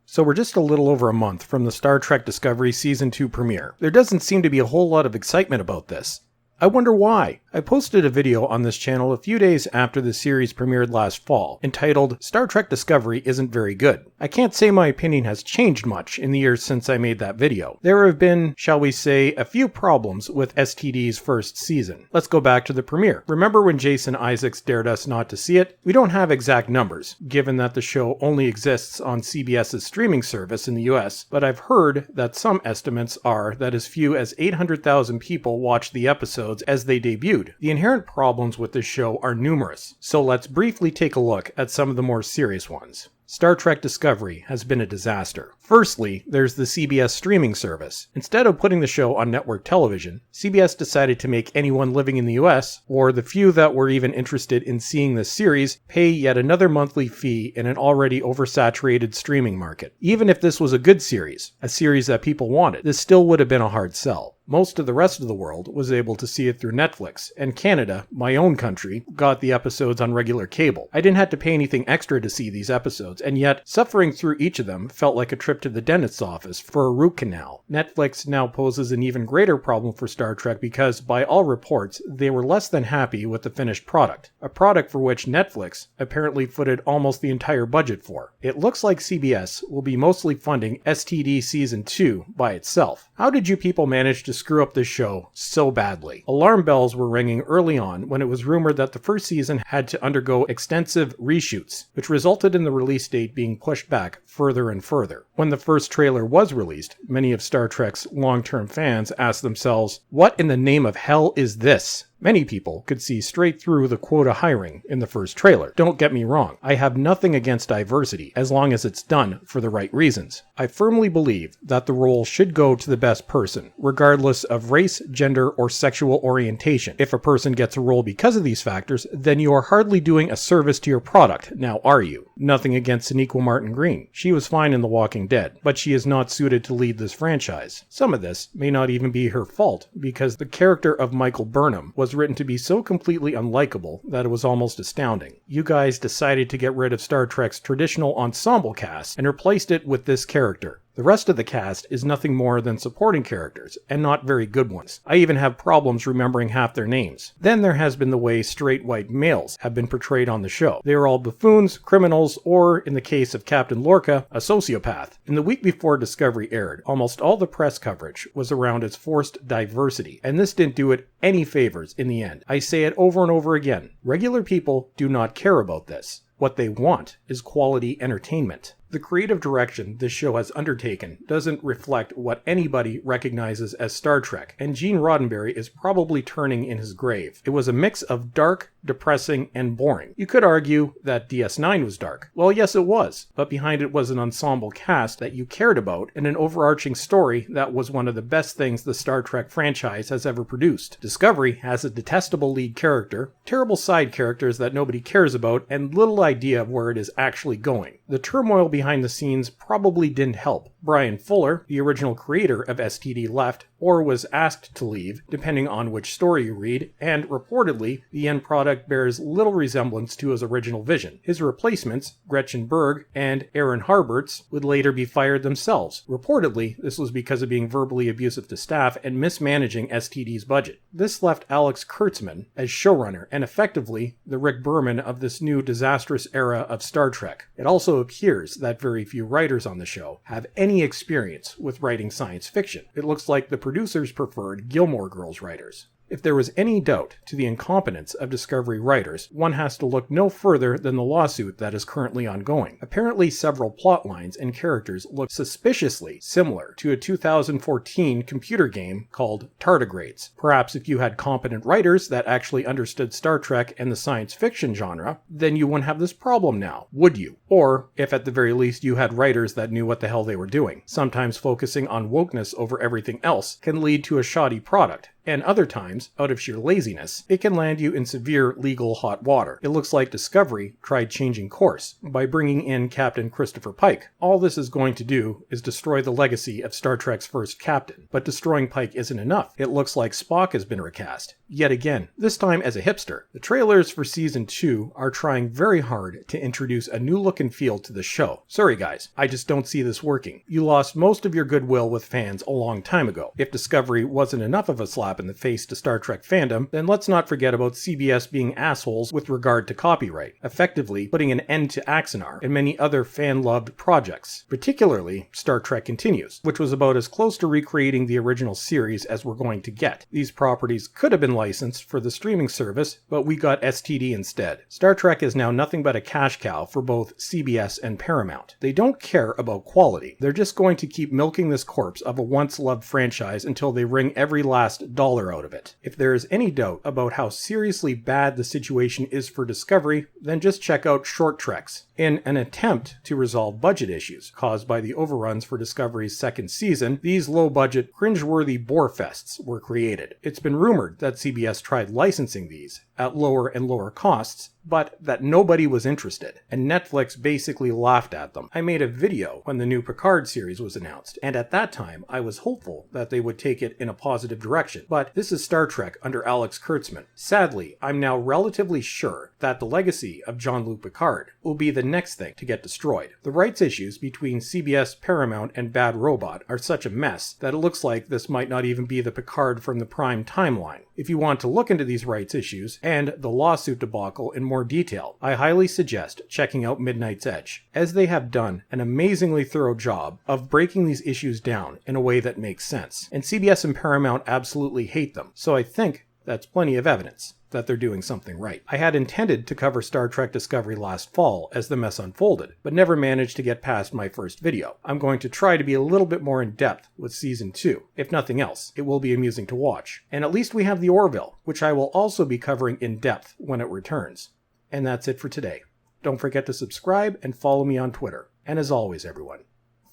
So we're just a little over a month from the Star Trek Discovery Season 2 premiere. There doesn't seem to be a whole lot of excitement about this. I wonder why. I posted a video on this channel a few days after the series premiered last fall, entitled Star Trek Discovery Isn't Very Good. I can't say my opinion has changed much in the years since I made that video. There have been, shall we say, a few problems with STD's first season. Let's go back to the premiere. Remember when Jason Isaacs dared us not to see it? We don't have exact numbers, given that the show only exists on CBS's streaming service in the US, but I've heard that some estimates are that as few as 800,000 people watched the episodes as they debuted. The inherent problems with this show are numerous, so let's briefly take a look at some of the more serious ones. Star Trek Discovery has been a disaster. Firstly, there's the CBS streaming service. Instead of putting the show on network television, CBS decided to make anyone living in the US, or the few that were even interested in seeing this series, pay yet another monthly fee in an already oversaturated streaming market. Even if this was a good series, a series that people wanted, this still would have been a hard sell. Most of the rest of the world was able to see it through Netflix, and Canada, my own country, got the episodes on regular cable. I didn't have to pay anything extra to see these episodes, and yet, suffering through each of them felt like a trip to the dentist's office for a root canal. Netflix now poses an even greater problem for Star Trek because, by all reports, they were less than happy with the finished product. A product for which Netflix apparently footed almost the entire budget for. It looks like CBS will be mostly funding STD Season 2 by itself. How did you people manage to screw up this show so badly? Alarm bells were ringing early on when it was rumored that the first season had to undergo extensive reshoots, which resulted in the release date being pushed back further and further. When the first trailer was released, many of Star Trek's long-term fans asked themselves, "What in the name of hell is this?" Many people could see straight through the quota hiring in the first trailer. Don't get me wrong, I have nothing against diversity as long as it's done for the right reasons. I firmly believe that the role should go to the best person, regardless of race, gender, or sexual orientation. If a person gets a role because of these factors, then you are hardly doing a service to your product, now are you? Nothing against Sonequa Martin Green. She was fine in The Walking Dead, but she is not suited to lead this franchise. Some of this may not even be her fault, because the character of Michael Burnham was written to be so completely unlikable that it was almost astounding. You guys decided to get rid of Star Trek's traditional ensemble cast and replaced it with this character. The rest of the cast is nothing more than supporting characters, and not very good ones. I even have problems remembering half their names. Then there has been the way straight white males have been portrayed on the show. They are all buffoons, criminals, or, in the case of Captain Lorca, a sociopath. In the week before Discovery aired, almost all the press coverage was around its forced diversity, and this didn't do it any favors in the end. I say it over and over again. Regular people do not care about this. What they want is quality entertainment. The creative direction this show has undertaken doesn't reflect what anybody recognizes as Star Trek, and Gene Roddenberry is probably turning in his grave. It was a mix of dark, depressing, and boring. You could argue that DS9 was dark. Well, yes, it was, but behind it was an ensemble cast that you cared about and an overarching story that was one of the best things the Star Trek franchise has ever produced. Discovery has a detestable lead character, terrible side characters that nobody cares about, and little idea of where it is actually going. The turmoil behind the scenes probably didn't help. Brian Fuller, the original creator of STD, left or was asked to leave, depending on which story you read, and reportedly, the end product bears little resemblance to his original vision. His replacements, Gretchen Berg and Aaron Harberts, would later be fired themselves. Reportedly, this was because of being verbally abusive to staff and mismanaging STD's budget. This left Alex Kurtzman as showrunner and effectively the Rick Berman of this new disastrous era of Star Trek. It also appears that very few writers on the show have any experience with writing science fiction. It looks like the producers preferred Gilmore Girls writers. If there was any doubt to the incompetence of Discovery writers, one has to look no further than the lawsuit that is currently ongoing. Apparently, several plot lines and characters look suspiciously similar to a 2014 computer game called Tardigrades. Perhaps if you had competent writers that actually understood Star Trek and the science fiction genre, then you wouldn't have this problem now, would you? Or, if at the very least you had writers that knew what the hell they were doing. Sometimes focusing on wokeness over everything else can lead to a shoddy product, And other times, out of sheer laziness, it can land you in severe legal hot water. It looks like Discovery tried changing course by bringing in Captain Christopher Pike. All this is going to do is destroy the legacy of Star Trek's first captain. But destroying Pike isn't enough. It looks like Spock has been recast. Yet again, this time as a hipster. The trailers for Season 2 are trying very hard to introduce a new look and feel to the show. Sorry guys, I just don't see this working. You lost most of your goodwill with fans a long time ago. If Discovery wasn't enough of a slap in the face to Star Trek fandom, then let's not forget about CBS being assholes with regard to copyright, effectively putting an end to Axanar and many other fan-loved projects, particularly Star Trek Continues, which was about as close to recreating the original series as we're going to get. These properties could have been licensed for the streaming service, but we got STD instead. Star Trek is now nothing but a cash cow for both CBS and Paramount. They don't care about quality. They're just going to keep milking this corpse of a once-loved franchise until they wring every last dollar out of it. If there is any doubt about how seriously bad the situation is for Discovery, then just check out Short Treks. In an attempt to resolve budget issues caused by the overruns for Discovery's second season, these low-budget, cringeworthy bore fests were created. It's been rumored that CBS tried licensing these at lower and lower costs, but that nobody was interested, and Netflix basically laughed at them. I made a video when the new Picard series was announced, and at that time I was hopeful that they would take it in a positive direction, but this is Star Trek under Alex Kurtzman. Sadly, I'm now relatively sure that the legacy of Jean-Luc Picard will be the next thing to get destroyed. The rights issues between CBS, Paramount, and Bad Robot are such a mess that it looks like this might not even be the Picard from the Prime timeline. If you want to look into these rights issues and the lawsuit debacle in more detail, I highly suggest checking out Midnight's Edge, as they have done an amazingly thorough job of breaking these issues down in a way that makes sense. And CBS and Paramount absolutely hate them, so I think that's plenty of evidence that they're doing something right. I had intended to cover Star Trek Discovery last fall as the mess unfolded, but never managed to get past my first video. I'm going to try to be a little bit more in depth with Season 2. If nothing else, it will be amusing to watch. And at least we have the Orville, which I will also be covering in depth when it returns. And that's it for today. Don't forget to subscribe and follow me on Twitter. And as always, everyone,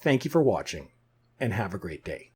thank you for watching, and have a great day.